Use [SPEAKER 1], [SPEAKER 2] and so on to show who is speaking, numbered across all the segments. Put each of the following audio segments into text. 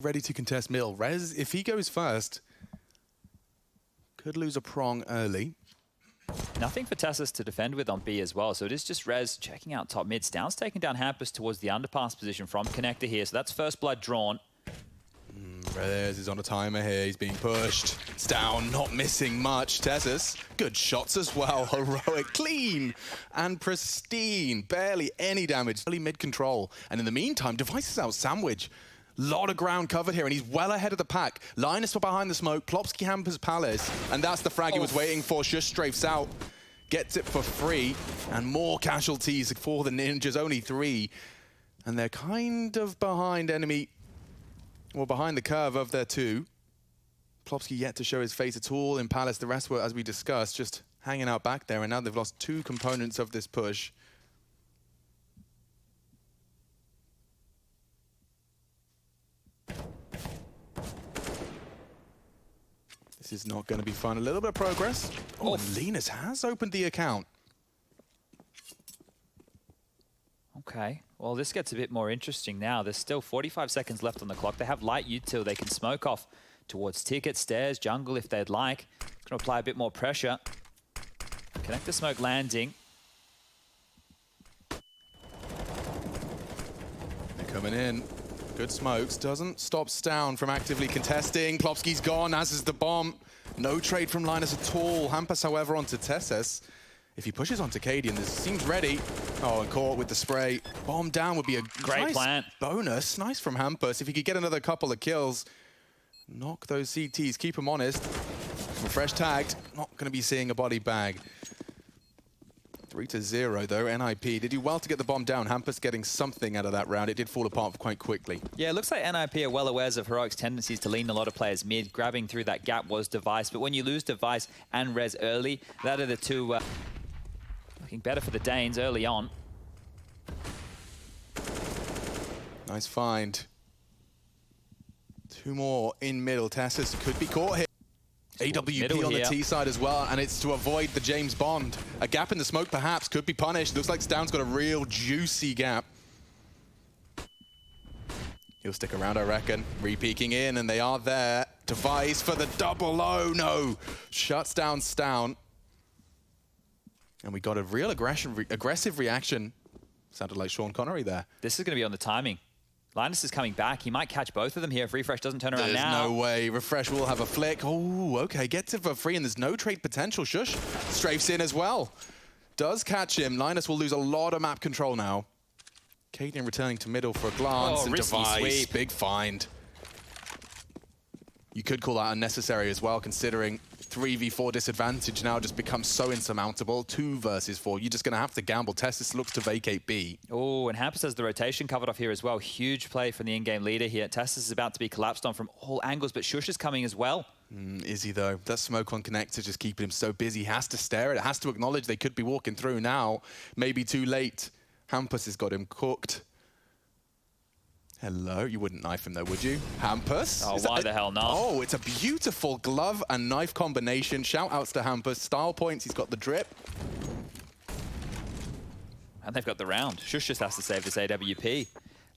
[SPEAKER 1] Ready to contest middle. Rez, if he goes first, could lose a prong early.
[SPEAKER 2] Nothing for Tassus to defend with on B as well, so it is just Rez checking out top mid. Stoun's taking down Hampus towards the underpass position from Connector here, so that's first blood drawn.
[SPEAKER 1] Rez is on a timer here, he's being pushed. It's down, not missing much. Tassus, good shots as well. Heroic, clean and pristine. Barely any damage, early mid-control. And in the meantime, Device is out sandwich. Lot of ground covered here, and he's well ahead of the pack. Linus for behind the smoke, Plopsky hampers Palace, and that's the frag he was waiting for. Shush strafes out, gets it for free, and more casualties for the Ninjas, only 3. And they're kind of behind enemy, well, behind the curve of their 2. Plopsky yet to show his face at all in Palace. The rest were, as we discussed, just hanging out back there, and now they've lost 2 components of this push. This is not going to be fun. A little bit of progress. Oh, and Linus has opened the account.
[SPEAKER 2] Okay, well, this gets a bit more interesting now. There's still 45 seconds left on the clock. They have light util. They can smoke off towards Ticket, Stairs, Jungle if they'd like. Going to apply a bit more pressure. Connector smoke landing.
[SPEAKER 1] They're coming in. Good smokes. Doesn't stop Stoun from actively contesting. Plopsky's gone, as is the bomb. No trade from Linus at all. Hampus, however, onto Tessus. If he pushes onto Cadian, this seems ready. Oh, and caught with the spray. Bomb down would be a
[SPEAKER 2] great
[SPEAKER 1] nice
[SPEAKER 2] plant
[SPEAKER 1] bonus. Nice from Hampus. If he could get another couple of kills, knock those CTs, keep them honest. Refresh tagged. Not going to be seeing a body bag. 3-0 though, NIP did do well to get the bomb down. Hampus getting something out of that round. It did fall apart quite quickly.
[SPEAKER 2] Yeah, it looks like NIP are well aware of Heroic's tendencies to lean a lot of players mid. Grabbing through that gap was Device, but when you lose Device and Rez early, that are the two looking better for the Danes early on.
[SPEAKER 1] Nice find. 2 more in middle. Tassus could be caught here. AWP on the T side as well, and it's to avoid the James Bond. A gap in the smoke perhaps could be punished. Looks like Stoun's got a real juicy gap. He'll stick around, I reckon. Re-peeking in, and they are there. Device for the double. Oh no! Shuts down Stoun. And we got a real aggressive reaction. Sounded like Sean Connery there.
[SPEAKER 2] This is going to be on the timing. Linus is coming back. He might catch both of them here if Refresh doesn't turn around now.
[SPEAKER 1] There's no way. Refresh will have a flick. Oh, okay. Gets it for free, and there's no trade potential. Shush strafes in as well. Does catch him. Linus will lose a lot of map control now. Cadian returning to middle for a glance, and Device. Sweep. Big find. You could call that unnecessary as well, considering 3v4 disadvantage now just becomes so insurmountable. 2 versus 4. You're just going to have to gamble. Tessus looks to vacate B.
[SPEAKER 2] Oh, and Hampus has the rotation covered off here as well. Huge play from the in-game leader here. Tessus is about to be collapsed on from all angles, but Shush is coming as well.
[SPEAKER 1] Is he, though? That smoke on Connector just keeping him so busy. He has to stare at it. Has to acknowledge they could be walking through now. Maybe too late. Hampus has got him cooked. Hello, you wouldn't knife him though, would you? Hampus?
[SPEAKER 2] Oh, why the hell not?
[SPEAKER 1] Oh, it's a beautiful glove and knife combination. Shout outs to Hampus. Style points, he's got the drip.
[SPEAKER 2] And they've got the round. Shush just has to save this AWP.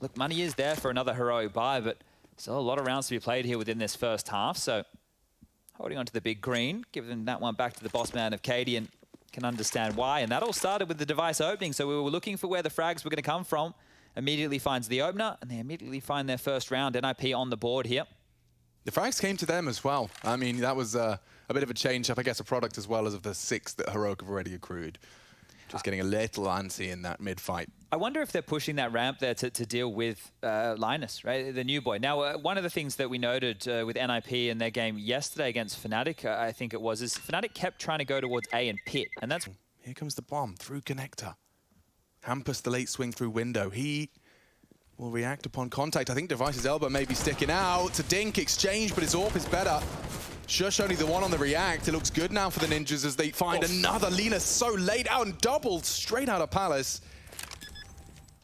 [SPEAKER 2] Look, money is there for another heroic buy, but still a lot of rounds to be played here within this first half. So holding on to the big green, giving that one back to the boss man of Cadian. Can understand why. And that all started with the Device opening. So we were looking for where the frags were going to come from. Immediately finds the opener, and they immediately find their first round. NIP on the board here.
[SPEAKER 1] The frags came to them as well. I mean, that was a bit of a change-up, I guess, a product as well as of the 6 that Heroic have already accrued. Just getting a little antsy in that mid-fight.
[SPEAKER 2] I wonder if they're pushing that ramp there to deal with Linus, right? The new boy. Now, one of the things that we noted with NIP in their game yesterday against Fnatic, I think it was, is Fnatic kept trying to go towards A and Pit, and that's...
[SPEAKER 1] Here comes the bomb through Connector. Hampus, the late swing through window. He will react upon contact. I think Device's elbow may be sticking out. It's a dink exchange, but his AWP is better. Shush only the one on the react. It looks good now for the Ninjas as they find another. Linus so late out and doubled straight out of Palace.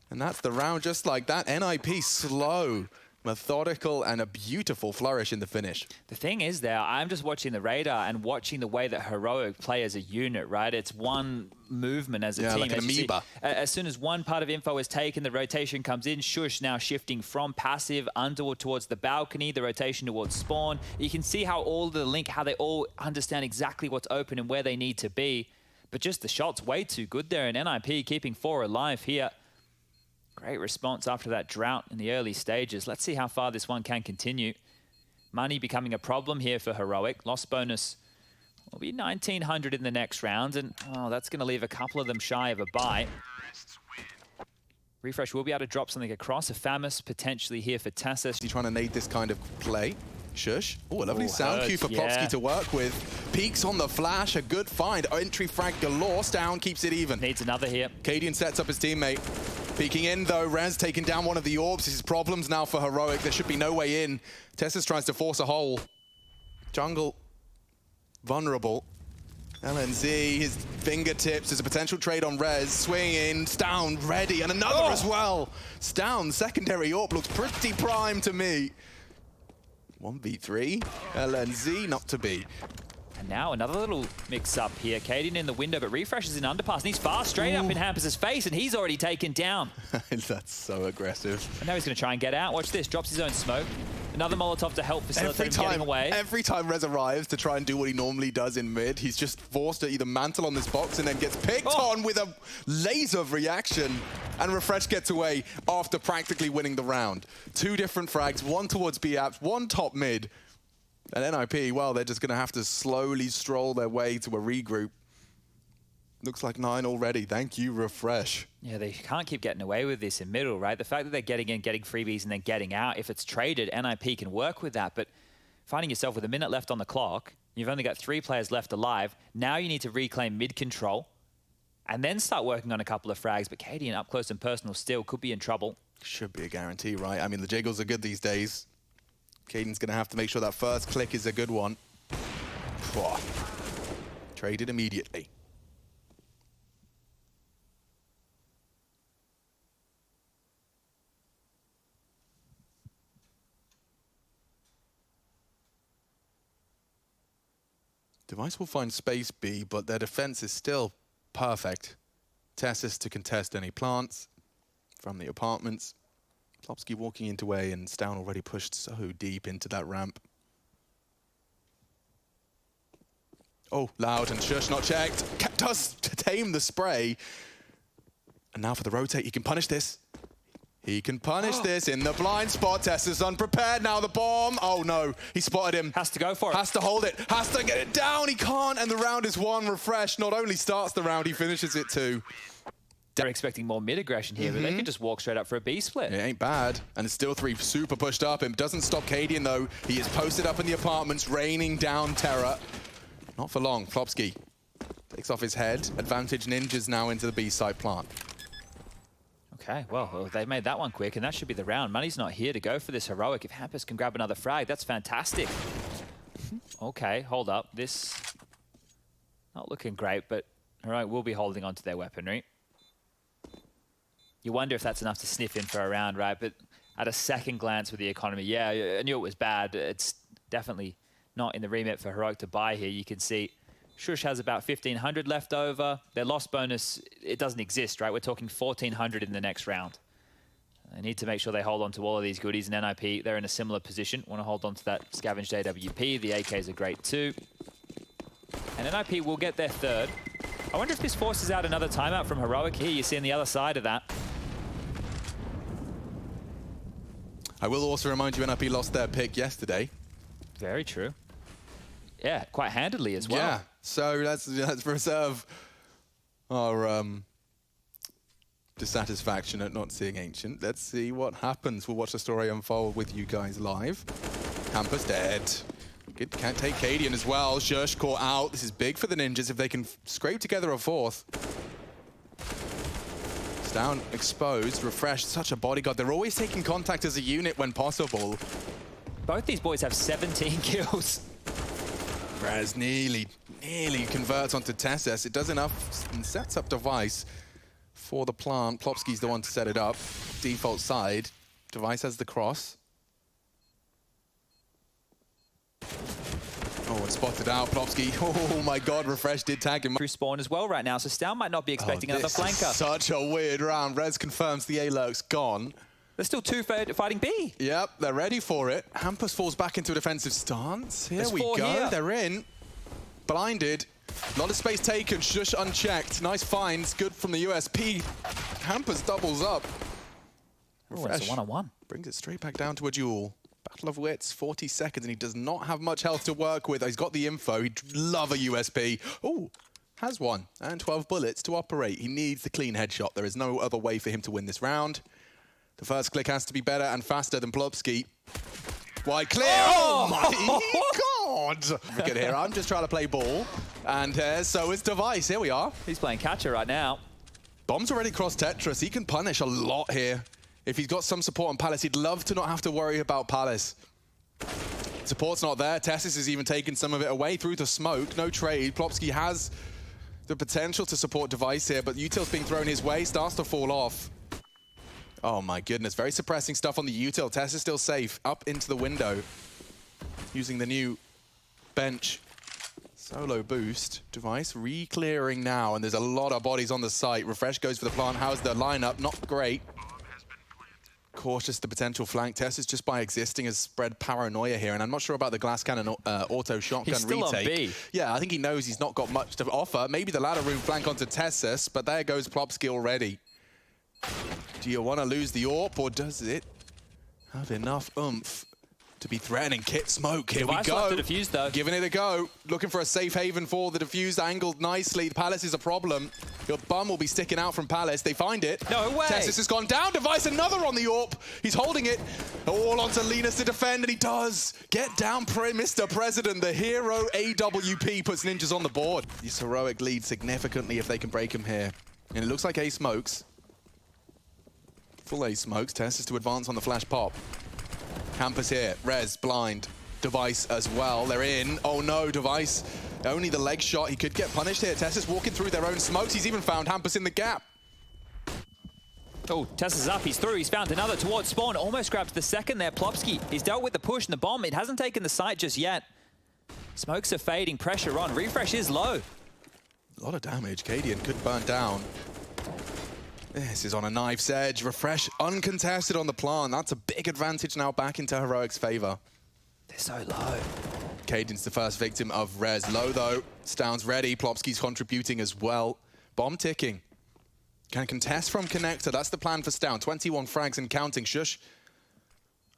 [SPEAKER 1] And that's the round just like that. NIP slow. Methodical and a beautiful flourish in the finish.
[SPEAKER 2] The thing is there, I'm just watching the radar and watching the way that Heroic play as a unit, right? It's one movement as a team.
[SPEAKER 1] Like an amoeba.
[SPEAKER 2] As soon as one part of info is taken, the rotation comes in. Shush now shifting from passive underward towards the balcony, the rotation towards spawn. You can see how all the link, how they all understand exactly what's open and where they need to be. But just the shot's way too good there, and NIP keeping 4 alive here. Great response after that drought in the early stages. Let's see how far this one can continue. Money becoming a problem here for Heroic. Loss bonus will be 1,900 in the next round, and that's going to leave a couple of them shy of a buy. Refresh will be able to drop something across. A Famus potentially here for TeSeS.
[SPEAKER 1] He's trying to nade this kind of play. Shush. Oh, a lovely sound cue for Plopsky to work with. Peeks on the flash, a good find. Entry frag galore. Down keeps it even.
[SPEAKER 2] Needs another here.
[SPEAKER 1] Cadian sets up his teammate. Peeking in though, Rez taking down one of the orbs. This is problems now for Heroic. There should be no way in. TeSeS tries to force a hole. Jungle, vulnerable. LNZ, his fingertips, there's a potential trade on Rez. Swing in, Stown ready, and another as well. Stown, secondary orb, looks pretty prime to me. 1v3, LNZ not to be.
[SPEAKER 2] And now another little mix-up here. Cadian in the window, but Refresh is in underpass, and he's far straight up in Hampus' face, and he's already taken down.
[SPEAKER 1] That's so aggressive.
[SPEAKER 2] And now he's going to try and get out. Watch this, drops his own smoke. Another Molotov to help facilitate him getting away.
[SPEAKER 1] Every time Rez arrives to try and do what he normally does in mid, he's just forced to either mantle on this box and then gets picked on with a laser reaction. And Refresh gets away after practically winning the round. 2 different frags, one towards B-Apps, one top mid. And NIP, well, they're just going to have to slowly stroll their way to a regroup. Looks like 9 already. Thank you, Refresh.
[SPEAKER 2] Yeah, they can't keep getting away with this in middle, right? The fact that they're getting in, getting freebies, and then getting out, if it's traded, NIP can work with that. But finding yourself with a minute left on the clock, you've only got 3 players left alive. Now you need to reclaim mid control and then start working on a couple of frags. But Cadian up close and personal still could be in trouble.
[SPEAKER 1] Should be a guarantee, right? I mean, the jiggles are good these days. Cadian's going to have to make sure that first click is a good one. Traded immediately. Device will find space B, but their defense is still perfect. TeSeS to contest any plants from the apartments. Plopsky walking into A, and Stown already pushed so deep into that ramp. Oh, Loud and Shush not checked. Does tame the spray. And now for the rotate, he can punish this. He can punish this in the blind spot. TeSeS unprepared. Now the bomb. Oh no, he spotted him.
[SPEAKER 2] Has to go for it.
[SPEAKER 1] Has to hold it. Has to get it down. He can't, and the round is won. Refresh not only starts the round, he finishes it too.
[SPEAKER 2] They're expecting more mid aggression here, but they could just walk straight up for a B split.
[SPEAKER 1] It ain't bad. And it's still 3 super pushed up. It doesn't stop Cadian though. He is posted up in the apartments, raining down terror. Not for long. Plopsky takes off his head. Advantage ninjas now into the B side plant.
[SPEAKER 2] Okay, well, they made that one quick, and that should be the round. Money's not here to go for this Heroic. If Hampus can grab another frag, that's fantastic. Okay, hold up. This not looking great, but Heroic will be holding on to their weaponry. You wonder if that's enough to sniff in for a round, right? But at a second glance with the economy, yeah, I knew it was bad. It's definitely not in the remit for Heroic to buy here. You can see Shush has about 1,500 left over. Their loss bonus, it doesn't exist, right? We're talking 1,400 in the next round. They need to make sure they hold on to all of these goodies. And NIP, they're in a similar position. Want to hold on to that scavenged AWP. The AKs are great too. And NIP will get their 3rd. I wonder if this forces out another timeout from Heroic. Here you see on the other side of that.
[SPEAKER 1] I will also remind you, NIP lost their pick yesterday.
[SPEAKER 2] Very true. Yeah, quite handedly as well.
[SPEAKER 1] Yeah, so let's reserve our dissatisfaction at not seeing Ancient. Let's see what happens. We'll watch the story unfold with you guys live. Hampus dead. Good, can't take Cadian as well. Shush caught out. This is big for the ninjas if they can scrape together a 4th. It's down, exposed, refreshed. Such a bodyguard. They're always taking contact as a unit when possible.
[SPEAKER 2] Both these boys have 17 kills.
[SPEAKER 1] Rez nearly converts onto TeSeS. It does enough and sets up Device for the plant. Plopsky's the one to set it up. Default side. Device has the cross. Someone spotted out. Plopsky. Oh my God, Refresh did tag him.
[SPEAKER 2] Through spawn as well right now, so Stow might not be expecting another flanker.
[SPEAKER 1] Such a weird round. Rez confirms the A-Lurk's gone.
[SPEAKER 2] There's still two fighting B.
[SPEAKER 1] Yep, they're ready for it. Hampus falls back into a defensive stance. Here we go. Here. They're in. Blinded. A lot of space taken. Shush unchecked. Nice finds. Good from the USP. Hampus doubles up.
[SPEAKER 2] Refresh. It's a one-on-one.
[SPEAKER 1] Brings it straight back down to a duel. Battle of Wits, 40 seconds, and he does not have much health to work with. He's got the info. He'd love a USP. Oh, has one. And 12 bullets to operate. He needs the clean headshot. There is no other way for him to win this round. The first click has to be better and faster than Plopsky. Wide clear. Oh my God. Look at here. I'm just trying to play ball. And so is Device. Here we are.
[SPEAKER 2] He's playing catcher right now.
[SPEAKER 1] Bomb's already crossed Tetris. He can punish a lot here. If he's got some support on Palace, he'd love to not have to worry about Palace. Support's not there. Tessis has even taken some of it away through the smoke. No trade. Plopsky has the potential to support Device here, but Util's being thrown his way. Starts to fall off. Oh my goodness. Very suppressing stuff on the Util. Tess is still safe. Up into the window. Using the new bench. Solo boost. Device re-clearing now, and there's a lot of bodies on the site. Refresh goes for the plant. How's the lineup? Not great. Cautious the potential flank. Tess is just by existing has spread paranoia here, and I'm not sure about the glass cannon auto shotgun
[SPEAKER 2] he's still
[SPEAKER 1] retake.
[SPEAKER 2] On B.
[SPEAKER 1] Yeah, I think he knows he's not got much to offer. Maybe the ladder room flank onto Tessus, but there goes Plopsky already. Do you want to lose the AWP, or does it have enough oomph to be threatening? Kit smoke, here we go.
[SPEAKER 2] The defuse, though.
[SPEAKER 1] Giving it a go. Looking for a safe haven for the defuse, angled nicely. The Palace is a problem. Your bum will be sticking out from Palace. They find it.
[SPEAKER 2] No way.
[SPEAKER 1] Tessus has gone down. Device, another on the AWP. He's holding it. All onto Linus to defend, and he does. Get down, Mr. President. The hero AWP puts Ninjas on the board. This heroic lead significantly if they can break him here. And it looks like A smokes. Full A smokes. Tessus to advance on the flash pop. Campus here. Rez, blind. Device as well. They're in. Oh no, Device. Only the leg shot. He could get punished here. Tessus walking through their own smokes. He's even found Hampus in the gap.
[SPEAKER 2] Oh, Tessus is up. He's through. He's found another towards spawn. Almost grabbed the second there. Plopsky. He's dealt with the push and the bomb. It hasn't taken the site just yet. Smokes are fading. Pressure on. Refresh is low.
[SPEAKER 1] A lot of damage. Cadian could burn down. This is on a knife's edge. Refresh uncontested on the plant. That's a big advantage now back into Heroic's favor.
[SPEAKER 2] They're so low.
[SPEAKER 1] Cadian's the first victim of Rez. Low though. Stown's ready. Plopsky's contributing as well. Bomb ticking. Can contest from connector. That's the plan for Stown. 21 frags and counting. Shush.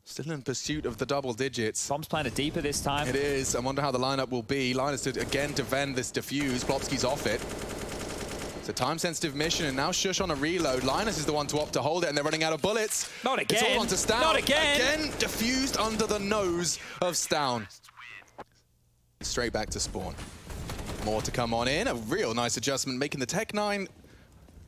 [SPEAKER 1] Still in pursuit of the double digits.
[SPEAKER 2] Bomb's planted deeper this time.
[SPEAKER 1] It is. I wonder how the lineup will be. Linus to again defend this defuse. Plopsky's off it. It's a time-sensitive mission, and now Shush on a reload. Linus is the one to opt to hold it, and they're running out of bullets.
[SPEAKER 2] Not again.
[SPEAKER 1] It's all onto Stown.
[SPEAKER 2] Not again.
[SPEAKER 1] Again, diffused under the nose of Stown. Straight back to spawn. More to come on in. A real nice adjustment, making the Tech-9,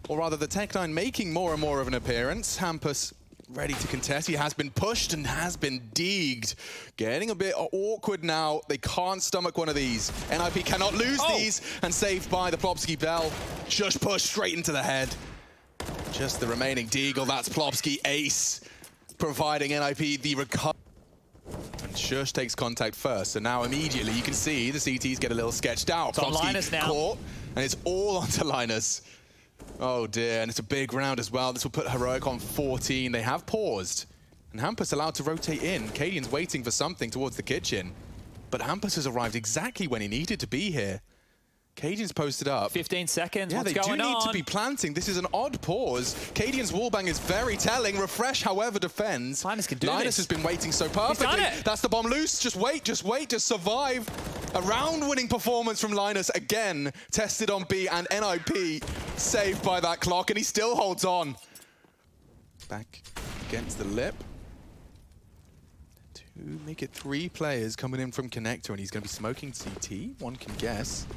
[SPEAKER 1] or rather the Tech-9 making more and more of an appearance. Hampus ready to contest. He has been pushed and has been deegged. Getting a bit awkward now. They can't stomach one of these. NIP cannot lose these, and saved by the Plopsky Bell. Shush push straight into the head. Just the remaining deagle. That's Plopsky ace, providing NIP the recovery. And Shush takes contact first, so now immediately you can see the CTs get a little sketched out.
[SPEAKER 2] It's on Linus now.
[SPEAKER 1] Caught, and it's all onto Linus. Oh dear, and it's a big round as well. This will put Heroic on 14. They have paused, and Hampus allowed to rotate in. Cadian's waiting for something towards the kitchen, but Hampus has arrived exactly when he needed to be here. Cadian's posted up.
[SPEAKER 2] 15 seconds,
[SPEAKER 1] yeah,
[SPEAKER 2] what's going on?
[SPEAKER 1] They do need to be planting. This is an odd pause. Cadian's wallbang is very telling. Refresh, however, defends.
[SPEAKER 2] Linus can do
[SPEAKER 1] Linus has been waiting so perfectly.
[SPEAKER 2] He's done it.
[SPEAKER 1] That's the bomb loose. Just wait, just survive. A round-winning performance from Linus again. Tested on B, and NIP saved by that clock, and he still holds on. Back against the lip. To make it 3 players coming in from connector, and he's going to be smoking CT. One can guess.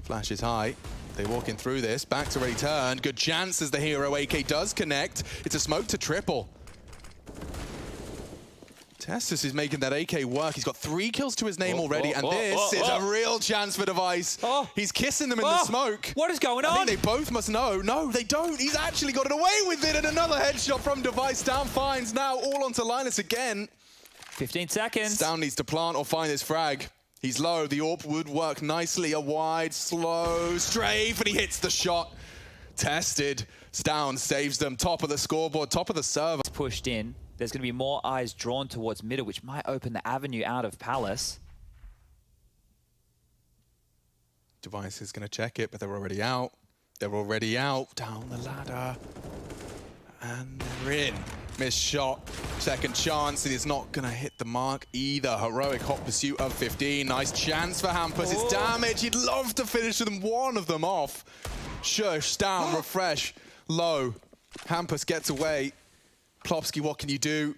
[SPEAKER 1] Flash is high. They walk in through this. Back's already turned. Good chance as the hero AK does connect. It's a smoke to triple. Tessus is making that AK work. He's got 3 kills to his name already, and this is a real chance for Device. He's kissing them in the smoke.
[SPEAKER 2] What is going on?
[SPEAKER 1] I think they both must know. No, they don't. He's actually got it away with it, and another headshot from Device. Down finds now all onto Linus again.
[SPEAKER 2] 15 seconds.
[SPEAKER 1] Down needs to plant or find this frag. He's low. The AWP would work nicely. A wide, slow strafe, and he hits the shot. Tested. Down saves them. Top of the scoreboard, top of the server.
[SPEAKER 2] Pushed in. There's going to be more eyes drawn towards middle, which might open the avenue out of Palace.
[SPEAKER 1] Device is going to check it, but they're already out. They're already out. Down the ladder. And they're in. Missed shot. Second chance. It is not going to hit the mark either. Heroic hot pursuit of 15. Nice chance for Hampus. It's damage. He'd love to finish them. One of them off. Shush. Down. Refresh. Low. Hampus gets away. Plopsky, what can you do?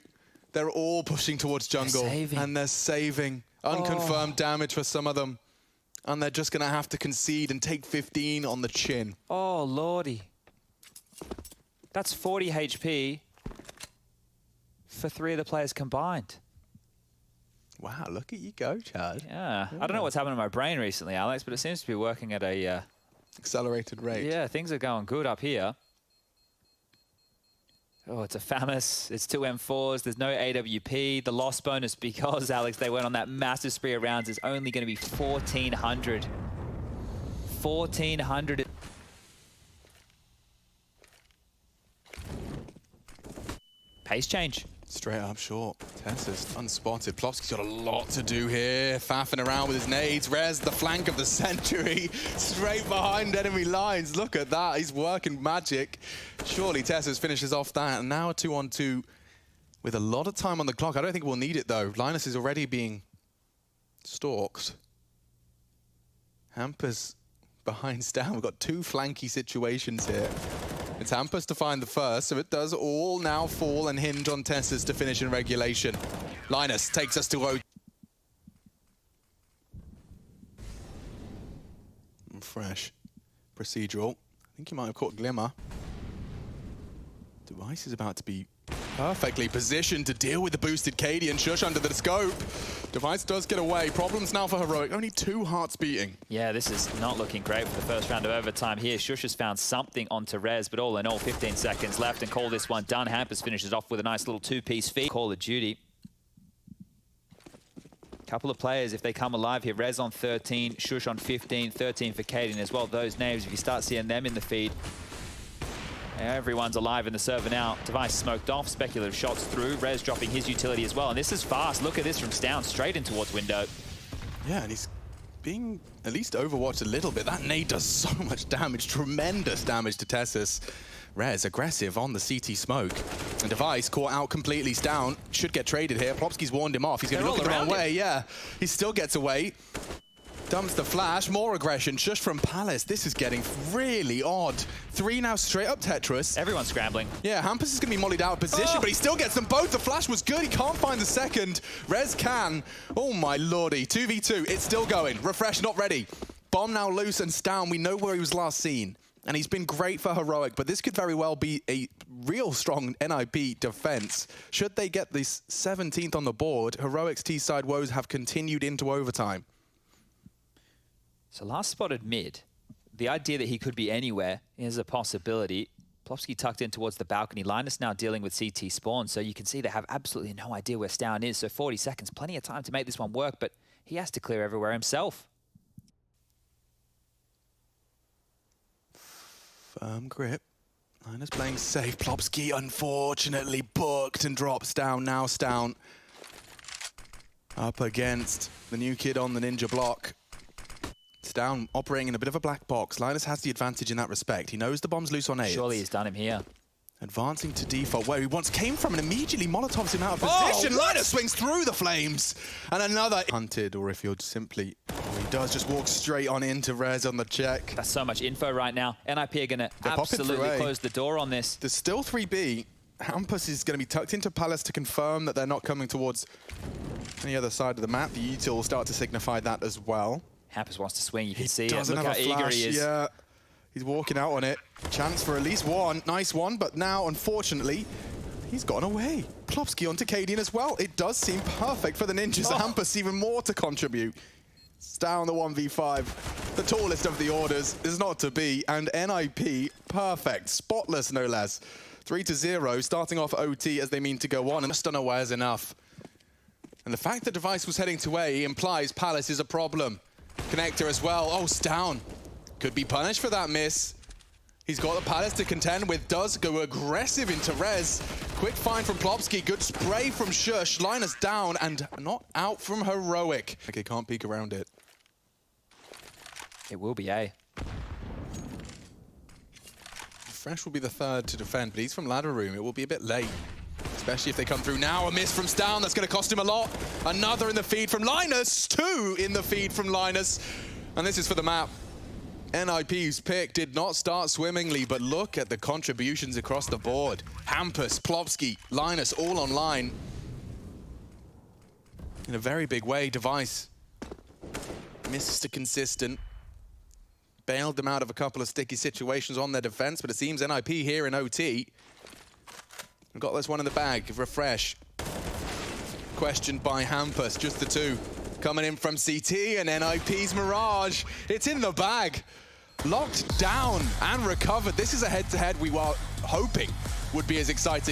[SPEAKER 1] They're all pushing towards jungle. And they're saving. Unconfirmed damage for some of them. And they're just going to have to concede and take 15 on the chin.
[SPEAKER 2] Oh, lordy. That's 40 HP for 3 of the players combined.
[SPEAKER 1] Wow, look at you go, Chad.
[SPEAKER 2] Yeah. I don't know what's happened to my brain recently, Alex, but it seems to be working at a...
[SPEAKER 1] accelerated rate.
[SPEAKER 2] Yeah, things are going good up here. Oh, it's a FAMAS. It's 2 M4s. There's no AWP. The loss bonus, because, Alex, they went on that massive spree of rounds, is only going to be 1,400. 1,400. Pace change.
[SPEAKER 1] Straight up short. Tessa's unspotted. Plopsky's got a lot to do here. Faffing around with his nades. Rez, the flank of the century. Straight behind enemy lines. Look at that. He's working magic. Surely Tessa's finishes off that. And now a 2-on-2 with a lot of time on the clock. I don't think we'll need it, though. Linus is already being stalked. Hampus behind Stan. We've got 2 flanky situations here. It's Hampus to find the first, so it does all now fall and hinge on Tess's to finish in regulation. Linus takes us to O. Fresh. Procedural. I think he might have caught Glimmer. Device is about to be perfectly positioned to deal with the boosted Katie and Shush under the scope. Device does get away. Problems now for Heroic. Only 2 hearts beating.
[SPEAKER 2] Yeah, this is not looking great for the first round of overtime here. Shush has found something onto Rez, but all in all, 15 seconds left and call this one done. Hampus finishes off with a nice little 2-piece feed. Call of Duty. Couple of players, if they come alive here. Rez on 13, Shush on 15, 13 for Kaden as well. Those names, if you start seeing them in the feed, everyone's alive in the server now. Device smoked off, speculative shots through. Rez dropping his utility as well. And this is fast. Look at this from Stown, straight in towards window. Yeah, and he's being at least overwatched a little bit. That nade does so much damage, tremendous damage to Tessus. Rez aggressive on the CT smoke. And Device caught out completely. Stown should get traded here. Plopsky's warned him off. He's going to look the wrong way. Yeah, he still gets away. Dumps the flash, more aggression. Shush from Palace. This is getting really odd. 3 now straight up Tetris. Everyone's scrambling.
[SPEAKER 1] Yeah, Hampus is going to be mollied out of position, but he still gets them both. The flash was good. He can't find the second. Rez can. Oh my lordy. 2v2. It's still going. Refresh not ready. Bomb now loose and Stown. We know where he was last seen. And he's been great for Heroic, but this could very well be a real strong NIP defense. Should they get this 17th on the board, Heroic's T-side woes have continued into overtime. So last spotted mid. The idea that he could be anywhere is a possibility. Plopsky tucked in towards the balcony. Linus now dealing with CT spawn, so you can see they have absolutely no idea where Stown is. So 40 seconds, plenty of time to make this one work, but he has to clear everywhere himself. Firm grip. Linus playing safe. Plopsky unfortunately booked and drops down. Now Stown up against the new kid on the ninja block. Stown operating in a bit of a black box. Linus has the advantage in that respect. He knows the bomb's loose on A. Surely he's done him here. Advancing to default, where he once came from and immediately Molotovs him out of position. Linus swings through the flames. And another hunted, or if you're simply... Oh, he does just walk straight on into Rez on the check. That's so much info right now. NIP are going to absolutely close the door on this. There's still 3B. Hampus is going to be tucked into Palace to confirm that they're not coming towards any other side of the map. The util will start to signify that as well. Hampus wants to swing, you can see it. Look how eager he is. Yeah, he's walking out on it. Chance for at least one. Nice one, but now, unfortunately, he's gone away. Plopsky onto Cadian as well. It does seem perfect for the Ninjas. Hampus even more to contribute. It's down the 1v5. The tallest of the orders is not to be, and NIP, perfect. Spotless, no less. 3-0, starting off OT as they mean to go on, and just unawares enough. And the fact that Device was heading to A implies Palace is a problem. Connector as well. Oh, Stown could be punished for that miss. He's got the Palace to contend with. Does go aggressive into Rez. Quick find from Plopsky. Good spray from Shush. Linus down and not out from Heroic. Okay, can't peek around it.
[SPEAKER 2] It will be A.
[SPEAKER 1] Fresh will be the third to defend, but he's from ladder room. It will be a bit late, especially if they come through now. A miss from Stown. That's going to cost him a lot. Another in the feed from Linus. 2 in the feed from Linus. And this is for the map. NIP's pick did not start swimmingly, but look at the contributions across the board. Hampus, Plopsky, Linus all online. In a very big way, Device Mr. Consistent. Bailed them out of a couple of sticky situations on their defense, but it seems NIP here in OT. We've got this one in the bag. Refresh. Questioned by Hampus, just the 2. Coming in from CT and NIP's Mirage. It's in the bag. Locked down and recovered. This is a head-to-head we were hoping would be as exciting